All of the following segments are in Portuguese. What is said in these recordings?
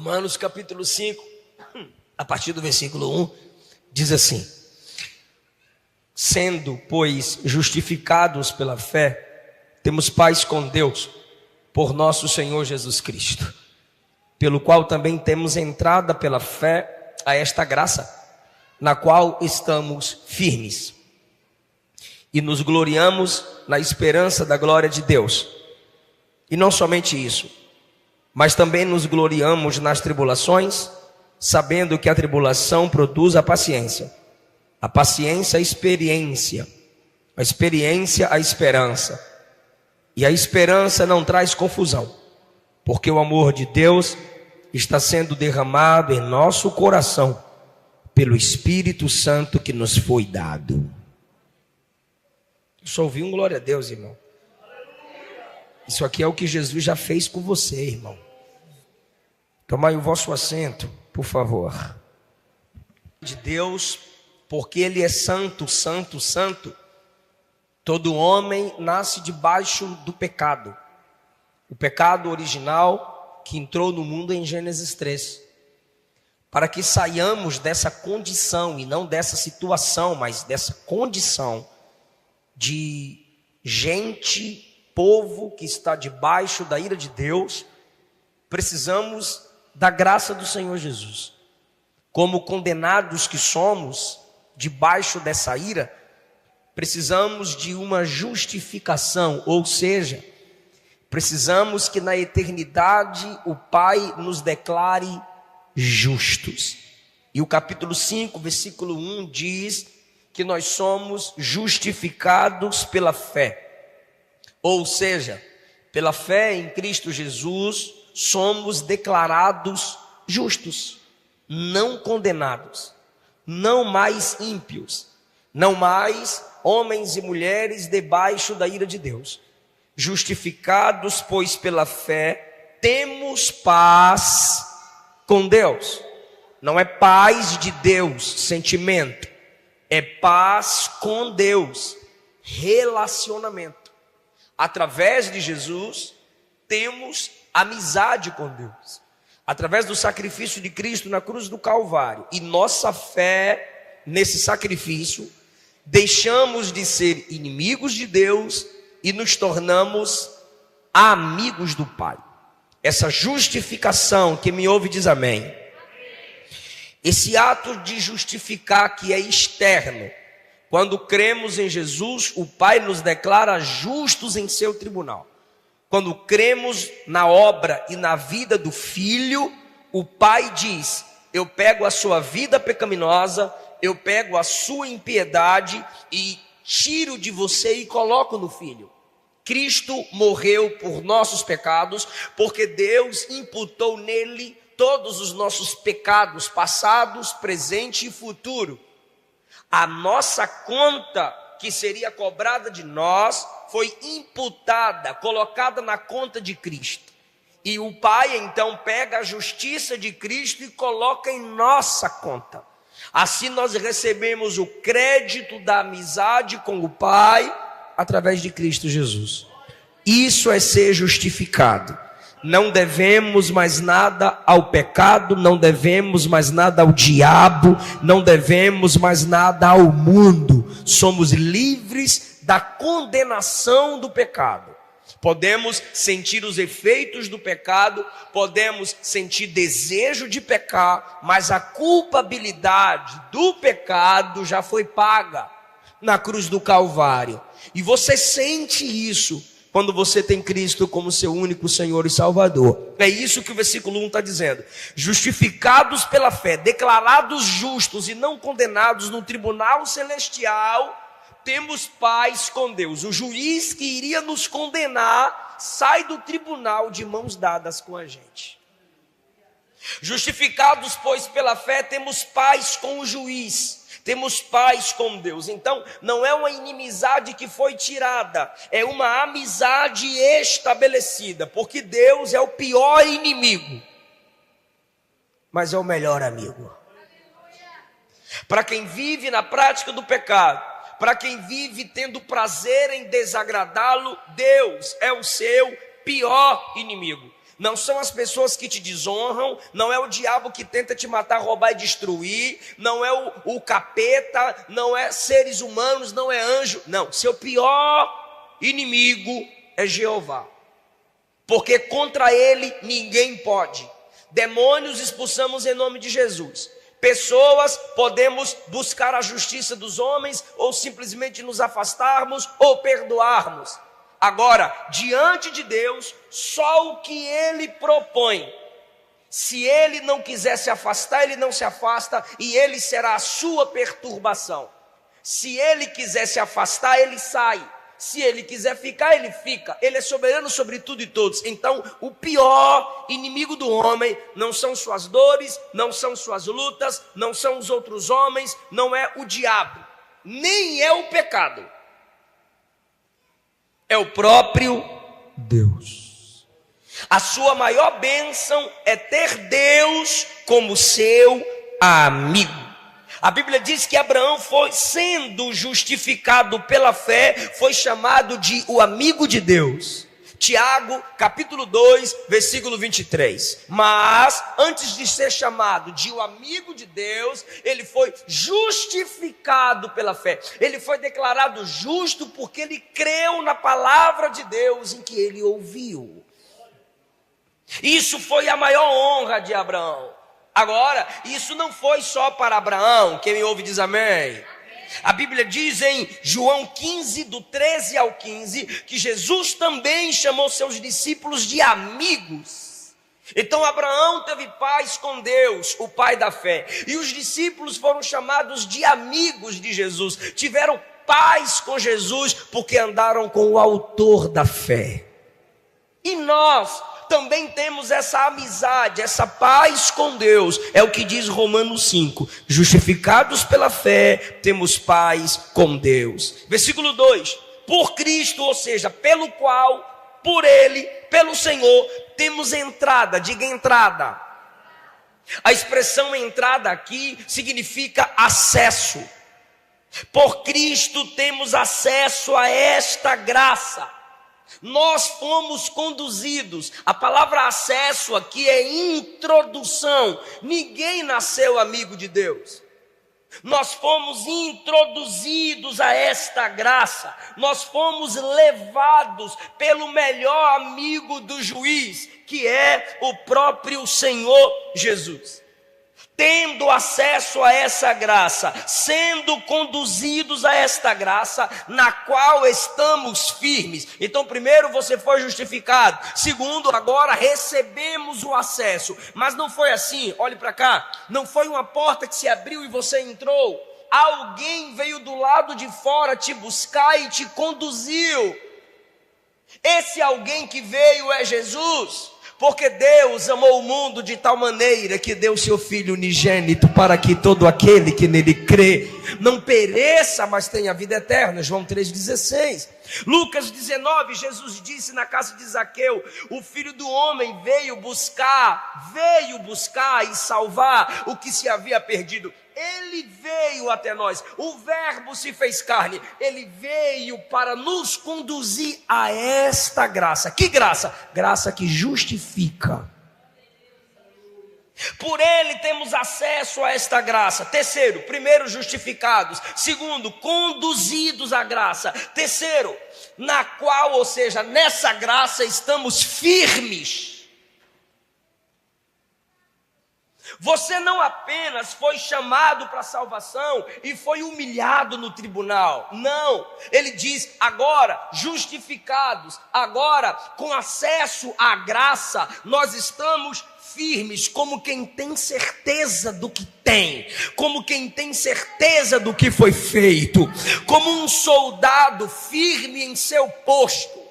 Romanos capítulo 5, a partir do versículo 1, diz assim: sendo, pois, justificados pela fé, temos paz com Deus, por nosso Senhor Jesus Cristo, pelo qual também temos entrada pela fé a esta graça, na qual estamos firmes, e nos gloriamos na esperança da glória de Deus. E não somente isso, mas também nos gloriamos nas tribulações, sabendo que a tribulação produz a paciência a experiência, a experiência a esperança, e a esperança não traz confusão, porque o amor de Deus está sendo derramado em nosso coração pelo Espírito Santo que nos foi dado. Eu só ouvi um glória a Deus, irmão. Isso aqui é o que Jesus já fez com você, irmão. Tomai o vosso assento, por favor. De Deus, porque Ele é santo, santo, santo. Todo homem nasce debaixo do pecado. O pecado original que entrou no mundo em Gênesis 3. Para que saiamos dessa condição, e não dessa situação, mas dessa condição de gente, povo que está debaixo da ira de Deus, precisamos da graça do Senhor Jesus. Como condenados que somos, debaixo dessa ira, precisamos de uma justificação, ou seja, precisamos que na eternidade o Pai nos declare justos. E o capítulo 5, versículo 1 diz que nós somos justificados pela fé. Ou seja, pela fé em Cristo Jesus, somos declarados justos, não condenados, não mais ímpios, não mais homens e mulheres debaixo da ira de Deus. Justificados, pois, pela fé, temos paz com Deus. Não é paz de Deus, sentimento, é paz com Deus, relacionamento. Através de Jesus, temos amizade com Deus, através do sacrifício de Cristo na cruz do Calvário, e nossa fé nesse sacrifício, deixamos de ser inimigos de Deus e nos tornamos amigos do Pai. Essa justificação, quem me ouve diz amém. Esse ato de justificar que é externo, quando cremos em Jesus, o Pai nos declara justos em seu tribunal. Quando cremos na obra e na vida do Filho, o Pai diz: eu pego a sua vida pecaminosa, eu pego a sua impiedade e tiro de você e coloco no Filho. Cristo morreu por nossos pecados, porque Deus imputou nele todos os nossos pecados, passados, presente e futuro. A nossa conta, que seria cobrada de nós, foi imputada, colocada na conta de Cristo. E o Pai então pega a justiça de Cristo e coloca em nossa conta. Assim nós recebemos o crédito da amizade com o Pai através de Cristo Jesus. Isso é ser justificado. Não devemos mais nada ao pecado, não devemos mais nada ao diabo, não devemos mais nada ao mundo. Somos livres da condenação do pecado. Podemos sentir os efeitos do pecado, podemos sentir desejo de pecar, mas a culpabilidade do pecado já foi paga na cruz do Calvário. E você sente isso quando você tem Cristo como seu único Senhor e Salvador. É isso que o versículo 1 está dizendo. Justificados pela fé, declarados justos e não condenados no tribunal celestial, temos paz com Deus. O juiz que iria nos condenar sai do tribunal de mãos dadas com a gente. Justificados, pois, pela fé, temos paz com o juiz, temos paz com Deus. Então, não é uma inimizade que foi tirada, é uma amizade estabelecida, porque Deus é o pior inimigo, mas é o melhor amigo. Para quem vive na prática do pecado, para quem vive tendo prazer em desagradá-lo, Deus é o seu pior inimigo. não são as pessoas que te desonram, não é o diabo que tenta te matar, roubar e destruir, não é o capeta, não é seres humanos, não é anjo. Não, seu pior inimigo é Jeová. Porque contra ele ninguém pode. Demônios expulsamos em nome de Jesus. Pessoas, podemos buscar a justiça dos homens, ou simplesmente nos afastarmos, ou perdoarmos. Agora, diante de Deus, só o que Ele propõe. Se Ele não quiser se afastar, Ele não se afasta, e Ele será a sua perturbação. Se Ele quiser se afastar, Ele sai. Se Ele quiser ficar, Ele fica. Ele é soberano sobre tudo e todos. Então, o pior inimigo do homem não são suas dores, não são suas lutas, não são os outros homens, não é o diabo, nem é o pecado. É o próprio Deus. A sua maior bênção é ter Deus como seu amigo. A Bíblia diz que Abraão foi, sendo justificado pela fé, foi chamado de o amigo de Deus. Tiago, capítulo 2, versículo 23. Mas, antes de ser chamado de o amigo de Deus, ele foi justificado pela fé. Ele foi declarado justo porque ele creu na palavra de Deus em que ele ouviu. Isso foi a maior honra de Abraão. Agora, isso não foi só para Abraão. Quem me ouve diz amém. A Bíblia diz em João 15, do 13 ao 15, que Jesus também chamou seus discípulos de amigos. Então Abraão teve paz com Deus, o pai da fé, e os discípulos foram chamados de amigos de Jesus. Tiveram paz com Jesus porque andaram com o autor da fé. E nós também temos essa amizade, essa paz com Deus. É o que diz Romanos 5. Justificados pela fé, temos paz com Deus. Versículo 2. Por Cristo, ou seja, pelo qual, por Ele, pelo Senhor, temos entrada. Diga entrada. A expressão entrada aqui significa acesso. Por Cristo temos acesso a esta graça. Nós fomos conduzidos. A palavra acesso aqui é introdução. Ninguém nasceu amigo de Deus. Nós fomos introduzidos a esta graça. Nós fomos levados pelo melhor amigo do juiz, que é o próprio Senhor Jesus. Tendo acesso a essa graça, sendo conduzidos a esta graça, na qual estamos firmes. Então, primeiro, você foi justificado. Segundo, agora recebemos o acesso. Mas não foi assim, olhe para cá. Não foi uma porta que se abriu e você entrou. Alguém veio do lado de fora te buscar e te conduziu. Esse alguém que veio é Jesus. Porque Deus amou o mundo de tal maneira que deu seu Filho unigênito para que todo aquele que nele crê não pereça, mas tenha vida eterna. João 3,16. Lucas 19, Jesus disse na casa de Zaqueu: o Filho do Homem veio buscar e salvar o que se havia perdido. Ele veio até nós, o Verbo se fez carne, ele veio para nos conduzir a esta graça. Que graça? Graça que justifica. Por ele temos acesso a esta graça. Terceiro, primeiro, justificados. Segundo, conduzidos à graça. Terceiro, na qual, ou seja, nessa graça estamos firmes. Você não apenas foi chamado para a salvação e foi humilhado no tribunal. Não, ele diz agora justificados, agora com acesso à graça, nós estamos firmes, como quem tem certeza do que tem, como quem tem certeza do que foi feito, como um soldado firme em seu posto.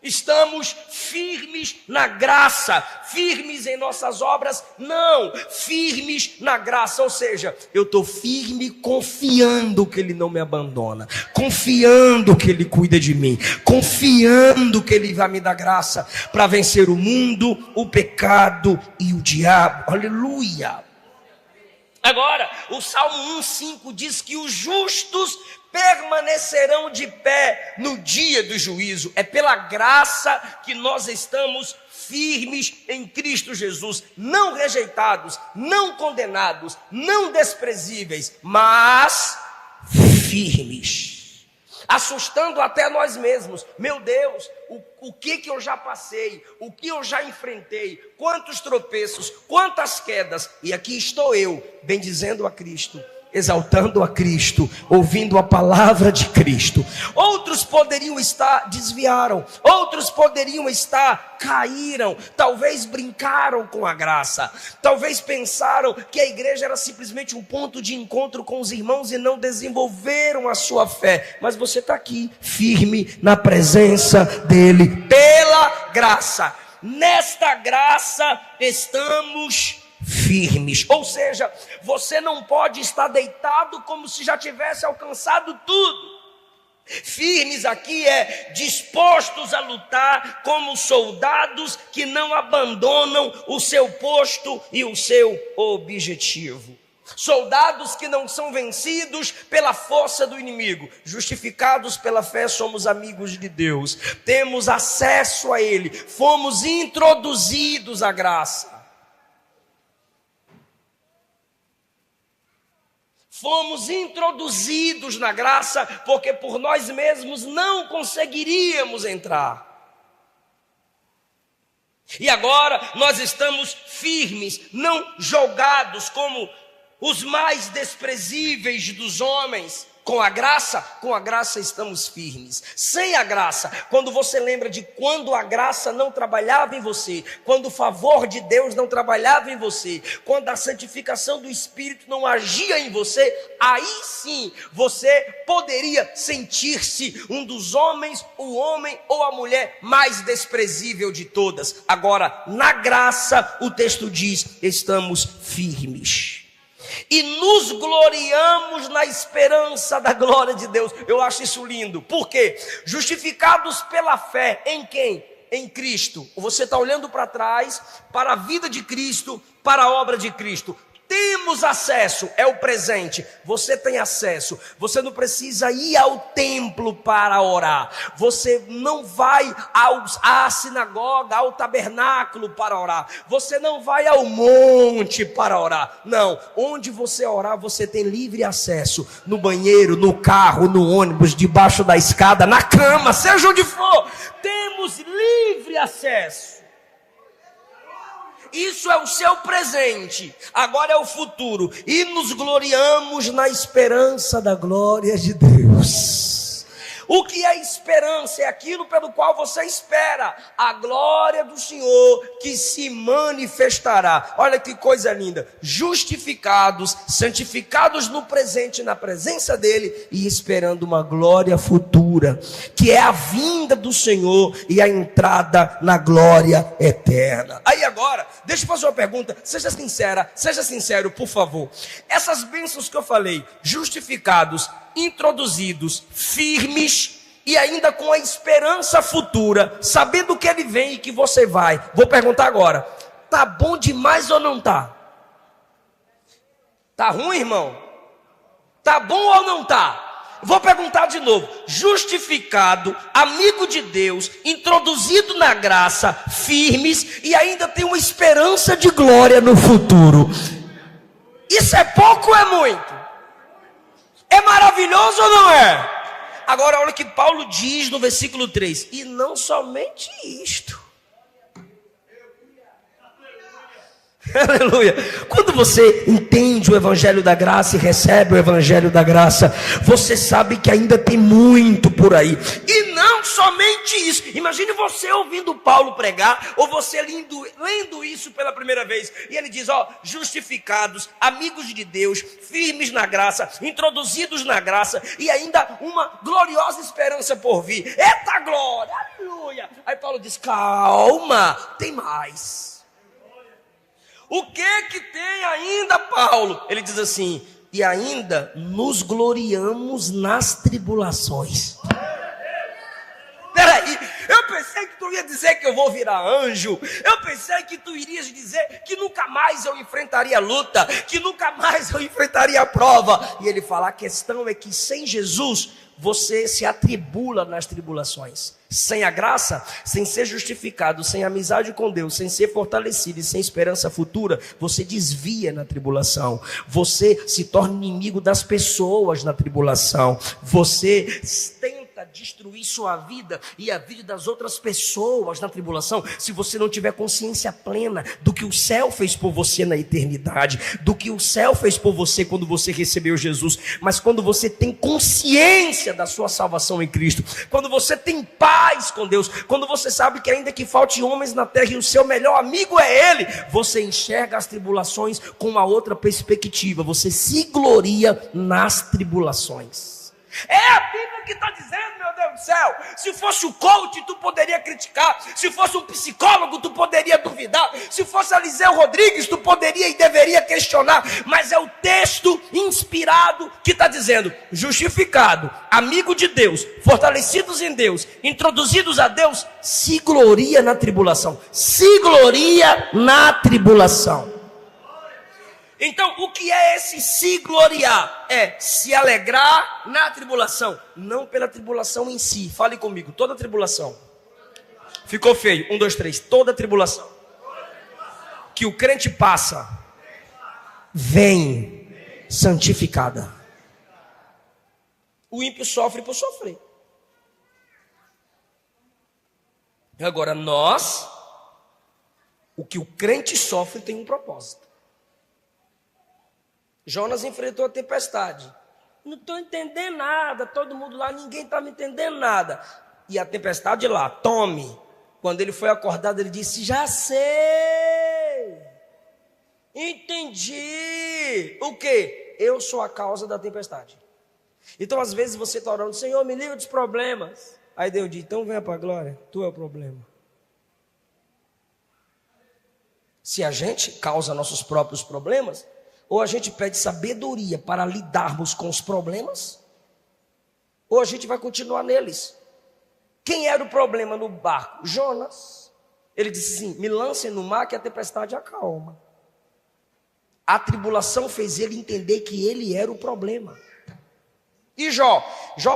Estamos firmes na graça, firmes em nossas obras, não, firmes na graça, ou seja, eu estou firme confiando que Ele não me abandona, confiando que Ele cuida de mim, confiando que Ele vai me dar graça para vencer o mundo, o pecado e o diabo, aleluia. Agora, o Salmo 1,5 diz que os justos permanecerão de pé no dia do juízo. É pela graça que nós estamos firmes em Cristo Jesus, não rejeitados, não condenados, não desprezíveis, mas firmes, assustando até nós mesmos. Meu Deus, o que eu já passei, o que eu já enfrentei, quantos tropeços, quantas quedas, e aqui estou eu, bendizendo a Cristo, exaltando a Cristo, ouvindo a palavra de Cristo. Outros poderiam estar, desviaram, outros poderiam estar, caíram, talvez brincaram com a graça, talvez pensaram que a igreja era simplesmente um ponto de encontro com os irmãos e não desenvolveram a sua fé. Mas você está aqui, firme na presença dele, pela graça. Nesta graça estamos firmes, ou seja, você não pode estar deitado como se já tivesse alcançado tudo. Firmes aqui é dispostos a lutar como soldados que não abandonam o seu posto e o seu objetivo. Soldados que não são vencidos pela força do inimigo. Justificados pela fé, somos amigos de Deus, temos acesso a Ele, fomos introduzidos à graça. Fomos introduzidos na graça, porque por nós mesmos não conseguiríamos entrar. E agora nós estamos firmes, não jogados como os mais desprezíveis dos homens. Com a graça estamos firmes. Sem a graça, quando você lembra de quando a graça não trabalhava em você, quando o favor de Deus não trabalhava em você, quando a santificação do Espírito não agia em você, aí sim você poderia sentir-se um dos homens, o homem ou a mulher mais desprezível de todas. Agora, na graça, o texto diz, estamos firmes. E nos gloriamos na esperança da glória de Deus. Eu acho isso lindo. Por quê? Justificados pela fé em quem? Em Cristo. Você está olhando para trás, para a vida de Cristo, para a obra de Cristo. Temos acesso, é o presente. Você tem acesso. Você não precisa ir ao templo para orar. Você não vai à sinagoga, ao tabernáculo para orar. Você não vai ao monte para orar. Não, onde você orar, você tem livre acesso. No banheiro, no carro, no ônibus, debaixo da escada, na cama, seja onde for. Temos livre acesso. Isso é o seu presente, agora é o futuro. E nos gloriamos na esperança da glória de Deus. O que é esperança? É aquilo pelo qual você espera a glória do Senhor que se manifestará. Olha que coisa linda. Justificados, santificados no presente, na presença dele, e esperando uma glória futura, que é a vinda do Senhor e a entrada na glória eterna. Aí agora, deixa eu fazer uma pergunta, seja sincera, seja sincero, por favor. Essas bênçãos que eu falei, justificados, introduzidos, firmes e ainda com a esperança futura, sabendo que ele vem e que você vai. Vou perguntar agora, tá bom demais ou não tá? Tá ruim, irmão? Tá bom ou não tá? Vou perguntar de novo. Justificado, amigo de Deus, introduzido na graça, firmes e ainda tem uma esperança de glória no futuro. Isso é pouco ou é muito? É maravilhoso ou não é? Agora olha o que Paulo diz no versículo 3. E não somente isto. Aleluia. Quando você entende o evangelho da graça e recebe o evangelho da graça, você sabe que ainda tem muito por aí. E não somente isso. Imagine você ouvindo Paulo pregar, ou você lendo isso pela primeira vez, e ele diz, justificados, amigos de Deus, firmes na graça, introduzidos na graça, e ainda uma gloriosa esperança por vir. Eita glória, aleluia. Aí Paulo diz, calma, tem mais. O que tem ainda, Paulo? Ele diz assim, e ainda nos gloriamos nas tribulações. Peraí, eu pensei que tu ia dizer que eu vou virar anjo. Eu pensei que tu irias dizer que nunca mais eu enfrentaria a luta, que nunca mais eu enfrentaria a prova. E ele fala, a questão é que sem Jesus, você se atribula nas tribulações. Sem a graça, sem ser justificado, sem amizade com Deus, sem ser fortalecido e sem esperança futura, você desvia na tribulação. Você se torna inimigo das pessoas na tribulação. Você tenta destruir sua vida e a vida das outras pessoas na tribulação, se você não tiver consciência plena do que o céu fez por você na eternidade, do que o céu fez por você quando você recebeu Jesus. Mas quando você tem consciência da sua salvação em Cristo, quando você tem paz com Deus, quando você sabe que ainda que falte homens na terra e o seu melhor amigo é Ele, você enxerga as tribulações com uma outra perspectiva, você se gloria nas tribulações. É a Bíblia que está dizendo, meu Deus do céu. Se fosse o coach, tu poderia criticar. Se fosse um psicólogo, tu poderia duvidar. Se fosse Eliseu Rodrigues, tu poderia e deveria questionar. Mas é o texto inspirado que está dizendo: justificado, amigo de Deus, fortalecidos em Deus, introduzidos a Deus, se gloria na tribulação. Se gloria na tribulação. Então, o que é esse se gloriar? É se alegrar na tribulação, não pela tribulação em si. Fale comigo, toda tribulação. Ficou feio, 1, 2, 3, toda tribulação que o crente passa, vem santificada. O ímpio sofre por sofrer. Agora nós, o que o crente sofre tem um propósito. Jonas enfrentou a tempestade. Não estou entendendo nada, todo mundo lá, ninguém está me entendendo nada. E a tempestade lá, tome. Quando ele foi acordado, ele disse: já sei. Entendi. O quê? Eu sou a causa da tempestade. Então às vezes você está orando: Senhor, me livra dos problemas. Aí Deus diz: então venha para a glória, tu é o problema. Se a gente causa nossos próprios problemas, ou a gente pede sabedoria para lidarmos com os problemas, ou a gente vai continuar neles. Quem era o problema no barco? Jonas. Ele disse assim: me lancem no mar que a tempestade acalma. A tribulação fez ele entender que ele era o problema. E Jó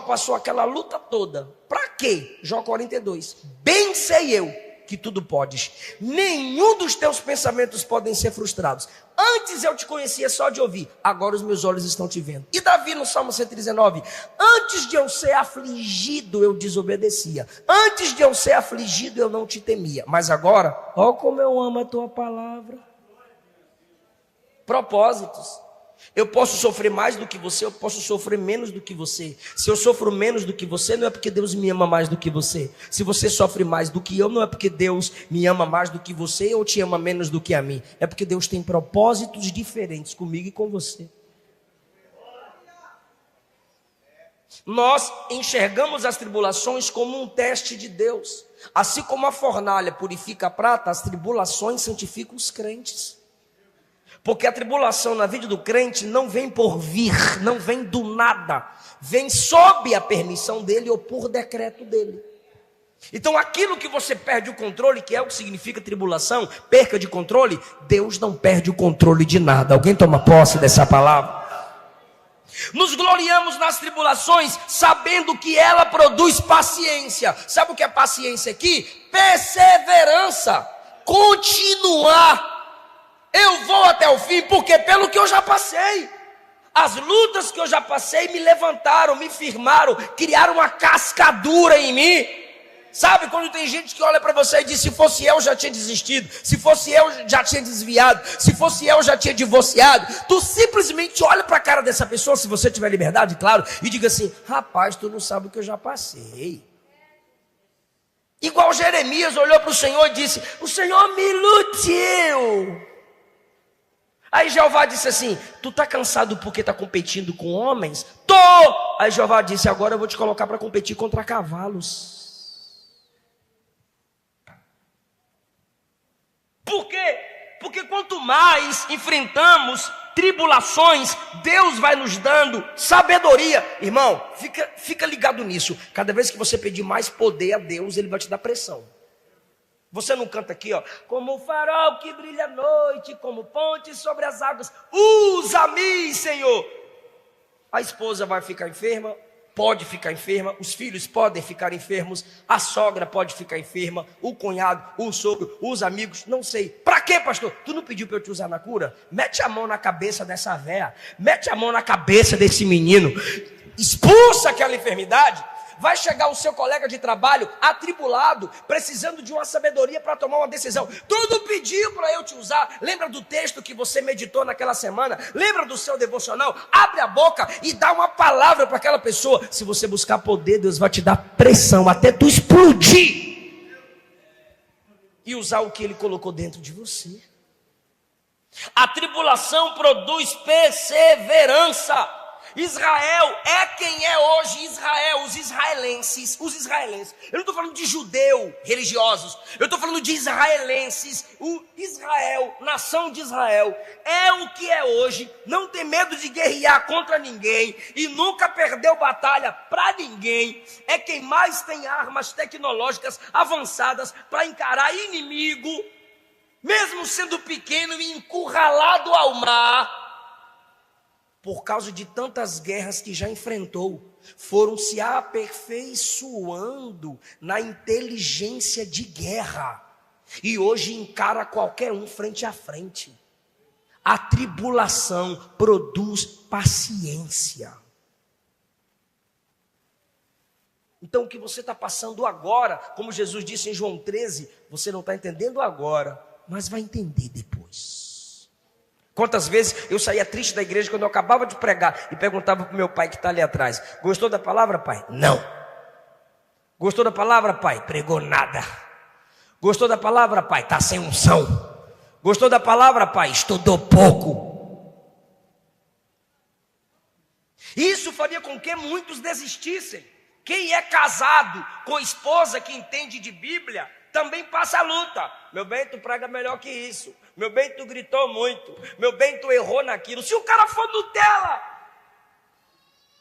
passou aquela luta toda. Para quê? Jó 42. Bem sei eu que tudo podes. Nenhum dos teus pensamentos podem ser frustrados. Antes eu te conhecia só de ouvir, agora os meus olhos estão te vendo. E Davi no Salmo 119, antes de eu ser afligido eu desobedecia, antes de eu ser afligido eu não te temia, mas agora, ó como eu amo a tua palavra. Propósitos. Eu posso sofrer mais do que você, eu posso sofrer menos do que você. Se eu sofro menos do que você, não é porque Deus me ama mais do que você. Se você sofre mais do que eu, não é porque Deus me ama mais do que você ou te ama menos do que a mim. É porque Deus tem propósitos diferentes comigo e com você. Nós enxergamos as tribulações como um teste de Deus. Assim como a fornalha purifica a prata, as tribulações santificam os crentes. Porque a tribulação na vida do crente não vem por vir, não vem do nada, vem sob a permissão dele ou por decreto dele. Então aquilo que você perde o controle, que é o que significa tribulação, perca de controle, Deus não perde o controle de nada. Alguém toma posse dessa palavra? Nos gloriamos nas tribulações, sabendo que ela produz paciência. Sabe o que é paciência aqui? Perseverança, continuar. Eu vou até o fim, porque pelo que eu já passei, as lutas que eu já passei me levantaram, me firmaram, criaram uma cascadura em mim. Sabe quando tem gente que olha para você e diz: se fosse eu já tinha desistido, se fosse eu já tinha desviado, se fosse eu já tinha divorciado. Tu simplesmente olha para a cara dessa pessoa, se você tiver liberdade, claro, e diga assim: rapaz, tu não sabe o que eu já passei. Igual Jeremias olhou para o Senhor e disse: o Senhor me iludiu. Aí Jeová disse assim: tu está cansado porque está competindo com homens? Tô! Aí Jeová disse: agora eu vou te colocar para competir contra cavalos. Por quê? Porque quanto mais enfrentamos tribulações, Deus vai nos dando sabedoria. Irmão, fica ligado nisso. Cada vez que você pedir mais poder a Deus, Ele vai te dar pressão. Você não canta aqui, ó: como o farol que brilha à noite, como ponte sobre as águas, usa-me, Senhor. A esposa vai ficar enferma, pode ficar enferma, os filhos podem ficar enfermos, a sogra pode ficar enferma, o cunhado, o sogro, os amigos, não sei. Para quê, pastor? Tu não pediu para eu te usar na cura? Mete a mão na cabeça dessa véia, mete a mão na cabeça desse menino, expulsa aquela enfermidade. Vai chegar o seu colega de trabalho atribulado, precisando de uma sabedoria para tomar uma decisão. Tudo pediu para eu te usar. Lembra do texto que você meditou naquela semana? Lembra do seu devocional? Abre a boca e dá uma palavra para aquela pessoa. Se você buscar poder, Deus vai te dar pressão até tu explodir e usar o que Ele colocou dentro de você. A tribulação produz perseverança. Israel é quem é hoje. Israel, os israelenses. Eu não estou falando de judeu religiosos, eu estou falando de israelenses. O Israel, nação de Israel, é o que é hoje. Não tem medo de guerrear contra ninguém e nunca perdeu batalha para ninguém. É quem mais tem armas tecnológicas avançadas para encarar inimigo, mesmo sendo pequeno e encurralado ao mar. Por causa de tantas guerras que já enfrentou, foram se aperfeiçoando na inteligência de guerra. E hoje encara qualquer um frente a frente. A tribulação produz paciência. Então o que você está passando agora, como Jesus disse em João 13, você não está entendendo agora, mas vai entender depois. Quantas vezes eu saía triste da igreja quando eu acabava de pregar e perguntava para o meu pai que está ali atrás: gostou da palavra, pai? Não. Gostou da palavra, pai? Pregou nada. Gostou da palavra, pai? Está sem unção. Gostou da palavra, pai? Estudou pouco. Isso faria com que muitos desistissem. Quem é casado com esposa que entende de Bíblia também passa a luta. Meu bem, tu prega melhor que isso. Meu bem, tu gritou muito. Meu bem, tu errou naquilo. Se o cara for Nutella,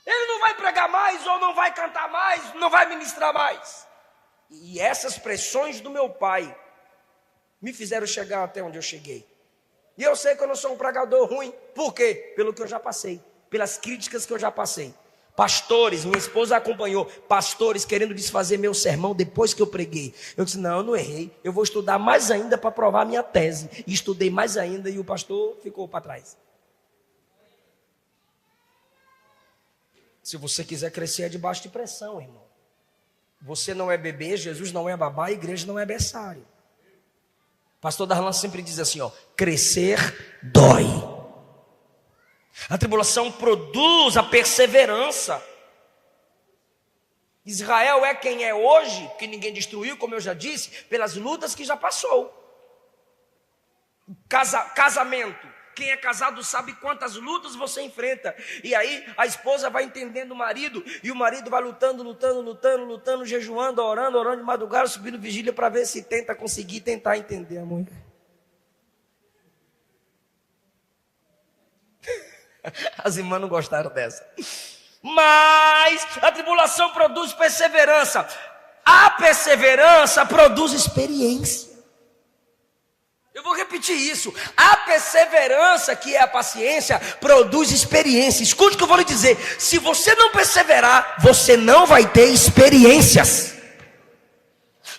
ele não vai pregar mais, ou não vai cantar mais, não vai ministrar mais. E essas pressões do meu pai me fizeram chegar até onde eu cheguei. E eu sei que eu não sou um pregador ruim. Por quê? Pelo que eu já passei, pelas críticas que eu já passei. Pastores, minha esposa acompanhou, pastores querendo desfazer meu sermão depois que eu preguei. Eu disse: não, eu não errei, eu vou estudar mais ainda para provar minha tese. E estudei mais ainda e o pastor ficou para trás. Se você quiser crescer, é debaixo de pressão, irmão. Você não é bebê, Jesus não é babá, a igreja não é berçário. Pastor Darlan sempre diz assim, crescer dói. A tribulação produz a perseverança. Israel é quem é hoje, que ninguém destruiu, como eu já disse, pelas lutas que já passou. Casamento. Quem é casado sabe quantas lutas você enfrenta. E aí a esposa vai entendendo o marido, e o marido vai lutando, jejuando, orando de madrugada, subindo vigília para ver se tenta conseguir, tentar entender a mulher. As irmãs não gostaram dessa. Mas a tribulação produz perseverança. A perseverança produz experiência. Eu vou repetir isso. A perseverança, que é a paciência, produz experiência. Escute o que eu vou lhe dizer. Se você não perseverar, você não vai ter experiências.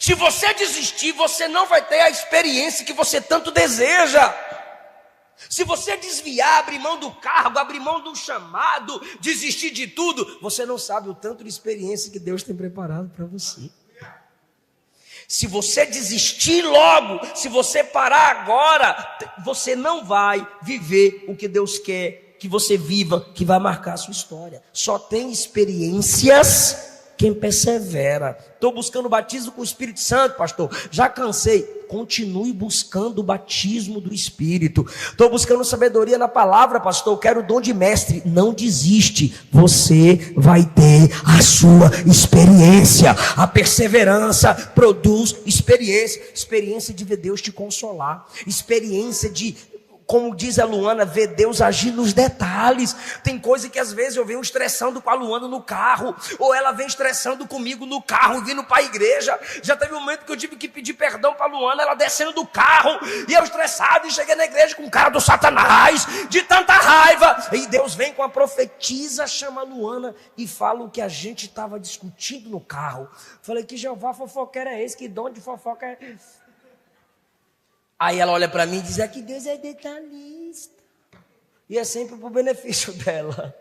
Se você desistir, você não vai ter a experiência que você tanto deseja. Se você desviar, abrir mão do cargo, abrir mão do chamado, desistir de tudo, você não sabe o tanto de experiência que Deus tem preparado para você. Se você desistir logo, se você parar agora, você não vai viver o que Deus quer que você viva, que vai marcar a sua história. Só tem experiências quem persevera. Estou buscando o batismo com o Espírito Santo, pastor. Já cansei. Continue buscando o batismo do Espírito. Estou buscando sabedoria na palavra, pastor. Eu quero o dom de mestre. Não desiste. Você vai ter a sua experiência. A perseverança produz experiência. Experiência de ver Deus te consolar. Experiência de como diz a Luana, ver Deus agir nos detalhes. Tem coisa que às vezes eu venho estressando com a Luana no carro, ou ela vem estressando comigo no carro, vindo para a igreja. Já teve um momento que eu tive que pedir perdão para a Luana, ela descendo do carro, e eu estressado, e cheguei na igreja com cara do Satanás, de tanta raiva. E Deus vem com a profetisa, chama a Luana e fala o que a gente estava discutindo no carro. Falei, que Jeová fofoqueiro é esse? Que dom de fofoca é esse? Aí ela olha para mim e diz, é que Deus é detalhista. E é sempre para o benefício dela.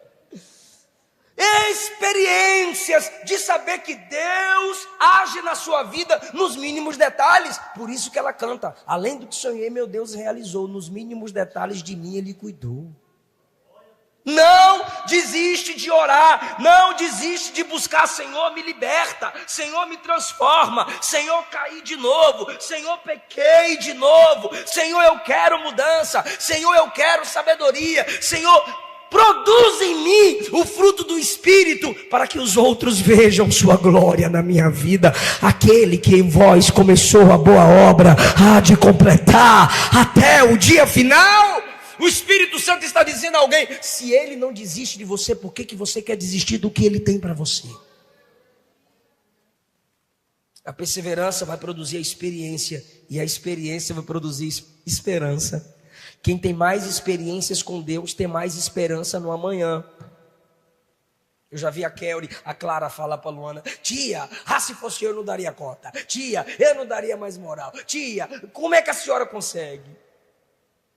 Experiências de saber que Deus age na sua vida nos mínimos detalhes. Por isso que ela canta, além do que sonhei, meu Deus realizou. Nos mínimos detalhes de mim Ele cuidou. Não desiste de orar, não desiste de buscar, Senhor, me liberta, Senhor, me transforma, Senhor, caí de novo, Senhor, pequei de novo, Senhor, eu quero mudança, Senhor, eu quero sabedoria, Senhor, produz em mim o fruto do Espírito, para que os outros vejam sua glória na minha vida. Aquele que em vós começou a boa obra, há de completar até o dia final. O Espírito Santo está dizendo a alguém, se Ele não desiste de você, por que você quer desistir do que Ele tem para você? A perseverança vai produzir a experiência, e a experiência vai produzir esperança. Quem tem mais experiências com Deus, tem mais esperança no amanhã. Eu já vi a Kelly, a Clara falar para a Luana, tia, se fosse eu não daria conta. Tia, eu não daria mais moral. Tia, como é que a senhora consegue?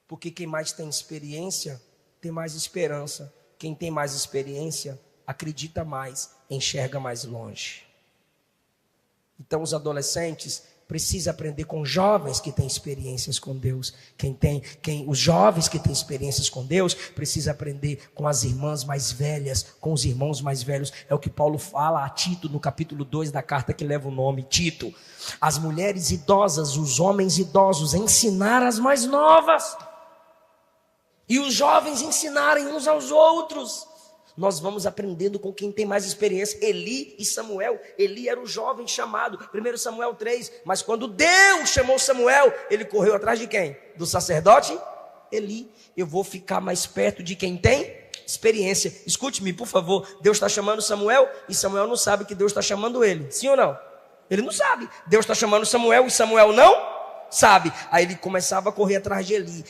Porque quem mais tem experiência, tem mais esperança. Quem tem mais experiência, acredita mais, enxerga mais longe. Então os adolescentes precisam aprender com jovens que têm experiências com Deus. Os jovens que têm experiências com Deus, precisam aprender com as irmãs mais velhas, com os irmãos mais velhos. É o que Paulo fala a Tito no capítulo 2 da carta que leva o nome Tito. As mulheres idosas, os homens idosos, ensinar as mais novas. E os jovens ensinarem uns aos outros. Nós vamos aprendendo com quem tem mais experiência. Eli e Samuel. Eli era o jovem chamado, 1 Samuel 3. Mas quando Deus chamou Samuel, ele correu atrás de quem? Do sacerdote Eli. Eu vou ficar mais perto de quem tem experiência. Escute-me, por favor. Deus está chamando Samuel e Samuel não sabe que Deus está chamando ele. Sim ou não? Ele não sabe. Deus está chamando Samuel e Samuel não sabe. Aí ele começava a correr atrás de Eli.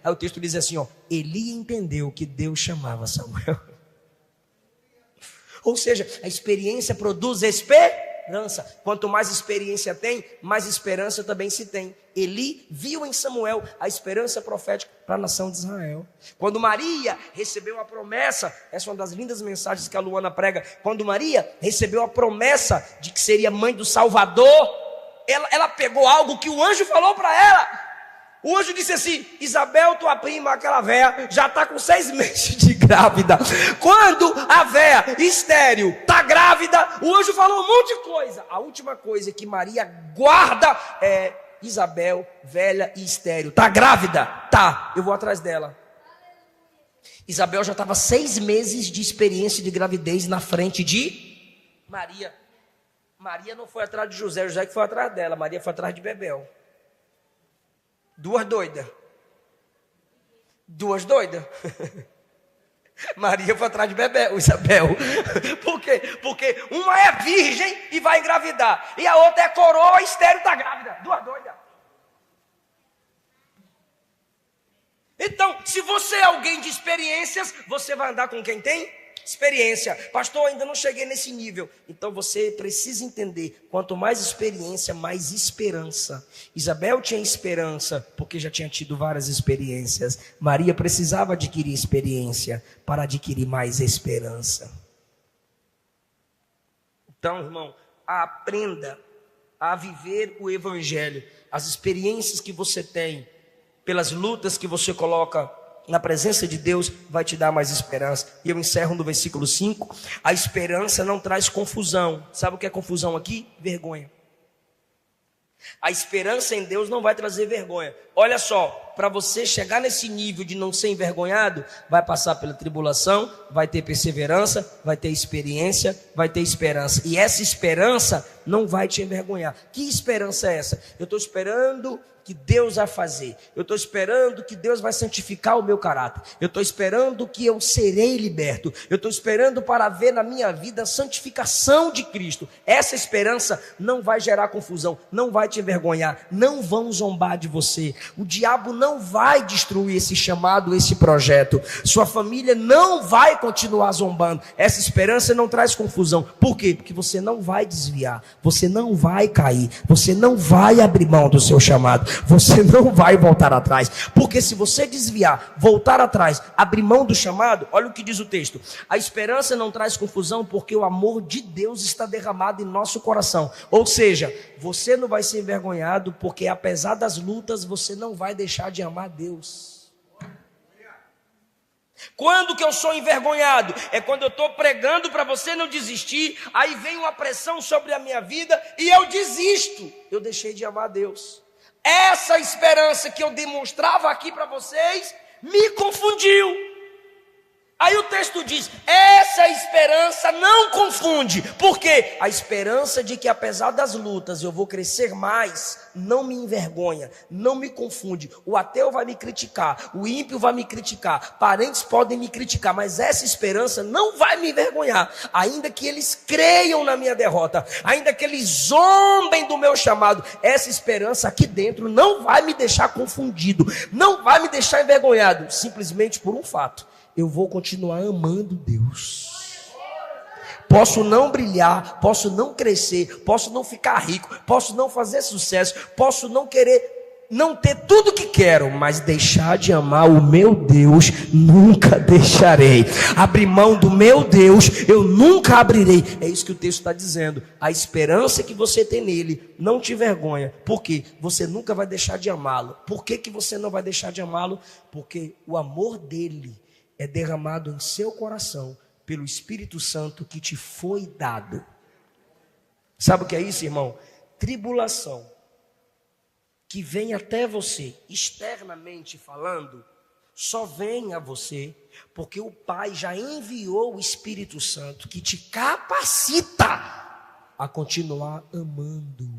Aí o texto diz assim, Eli entendeu que Deus chamava Samuel. Ou seja, a experiência produz esperança. Quanto mais experiência tem, mais esperança também se tem. Eli viu em Samuel a esperança profética para a nação de Israel. Quando Maria recebeu a promessa, essa é uma das lindas mensagens que a Luana prega. Quando Maria recebeu a promessa de que seria mãe do Salvador, ela pegou algo que o anjo falou para ela. O anjo disse assim, Isabel, tua prima, aquela véia, já está com 6 meses de grávida. Quando a véia estéril está grávida, o anjo falou um monte de coisa. A última coisa que Maria guarda é Isabel, velha e estéril. Está grávida? Tá, eu vou atrás dela. Isabel já estava 6 meses de experiência de gravidez na frente de Maria. Maria não foi atrás de José, José que foi atrás dela. Maria foi atrás de Bebel. Duas doidas. Maria foi atrás de Bebel, Isabel. Por quê? Porque uma é virgem e vai engravidar. E a outra é coroa, estéril, está grávida. Duas doidas. Então, se você é alguém de experiências, você vai andar com quem tem experiência. Pastor, ainda não cheguei nesse nível. Então você precisa entender, quanto mais experiência, mais esperança. Isabel tinha esperança porque já tinha tido várias experiências. Maria precisava adquirir experiência para adquirir mais esperança. Então, irmão, aprenda a viver o evangelho. As experiências que você tem, pelas lutas que você coloca na presença de Deus, vai te dar mais esperança. E eu encerro no versículo 5. A esperança não traz confusão. Sabe o que é confusão aqui? Vergonha. A esperança em Deus não vai trazer vergonha. Olha só, para você chegar nesse nível de não ser envergonhado, vai passar pela tribulação, vai ter perseverança, vai ter experiência, vai ter esperança. E essa esperança não vai te envergonhar. Que esperança é essa? Eu estou esperando que Deus vai fazer. Eu estou esperando que Deus vai santificar o meu caráter. Eu estou esperando que eu serei liberto. Eu estou esperando para ver na minha vida a santificação de Cristo. Essa esperança não vai gerar confusão, não vai te envergonhar, não vão zombar de você. O diabo não vai destruir esse chamado, esse projeto. Sua família não vai continuar zombando. Essa esperança não traz confusão. Por quê? Porque você não vai desviar, você não vai cair, você não vai abrir mão do seu chamado. Você não vai voltar atrás, porque se você desviar, voltar atrás, abrir mão do chamado, olha o que diz o texto: a esperança não traz confusão, porque o amor de Deus está derramado em nosso coração. Ou seja, você não vai ser envergonhado, porque apesar das lutas, você não vai deixar de amar Deus. Quando que eu sou envergonhado? É quando eu estou pregando para você não desistir, aí vem uma pressão sobre a minha vida e eu desisto. Eu deixei de amar Deus. Essa esperança que eu demonstrava aqui para vocês me confundiu. Aí o texto diz: essa esperança não confunde. Por quê? A esperança de que apesar das lutas eu vou crescer mais não me envergonha, não me confunde. O ateu vai me criticar, o ímpio vai me criticar, parentes podem me criticar, mas essa esperança não vai me envergonhar. Ainda que eles creiam na minha derrota, ainda que eles zombem do meu chamado, essa esperança aqui dentro não vai me deixar confundido, não vai me deixar envergonhado, simplesmente por um fato: eu vou continuar amando Deus. Posso não brilhar, posso não crescer, posso não ficar rico, posso não fazer sucesso, posso não querer, não ter tudo que quero, mas deixar de amar o meu Deus, nunca deixarei. Abrir mão do meu Deus, eu nunca abrirei. É isso que o texto está dizendo. A esperança que você tem nele não te envergonha. Por quê? Você nunca vai deixar de amá-lo. Por que você não vai deixar de amá-lo? Porque o amor dele é derramado em seu coração pelo Espírito Santo que te foi dado. Sabe o que é isso, irmão? Tribulação que vem até você, externamente falando, só vem a você porque o Pai já enviou o Espírito Santo que te capacita a continuar amando.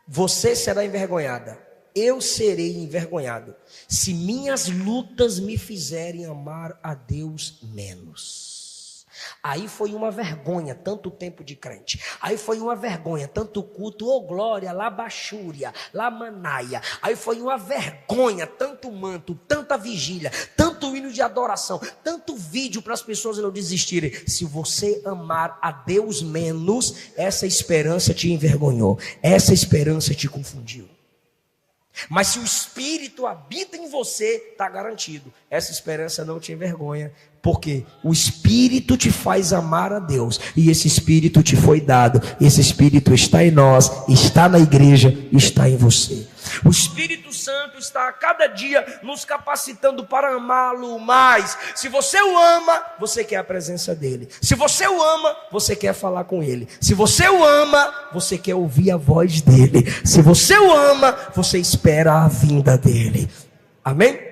Você será envergonhada, eu serei envergonhado, se minhas lutas me fizerem amar a Deus menos. Aí foi uma vergonha tanto tempo de crente, aí foi uma vergonha tanto culto, ô glória, lá baixúria, lá manaia, aí foi uma vergonha tanto manto, tanta vigília, tanto hino de adoração, tanto vídeo para as pessoas não desistirem. Se você amar a Deus menos, essa esperança te envergonhou, essa esperança te confundiu. Mas se o Espírito habita em você, está garantido, essa esperança não te envergonha, porque o Espírito te faz amar a Deus, e esse Espírito te foi dado, esse Espírito está em nós, está na igreja, está em você. O Espírito Santo está a cada dia nos capacitando para amá-lo mais. Se você o ama, você quer a presença dele. Se você o ama, você quer falar com ele. Se você o ama, você quer ouvir a voz dele. Se você o ama, você espera a vinda dele. Amém?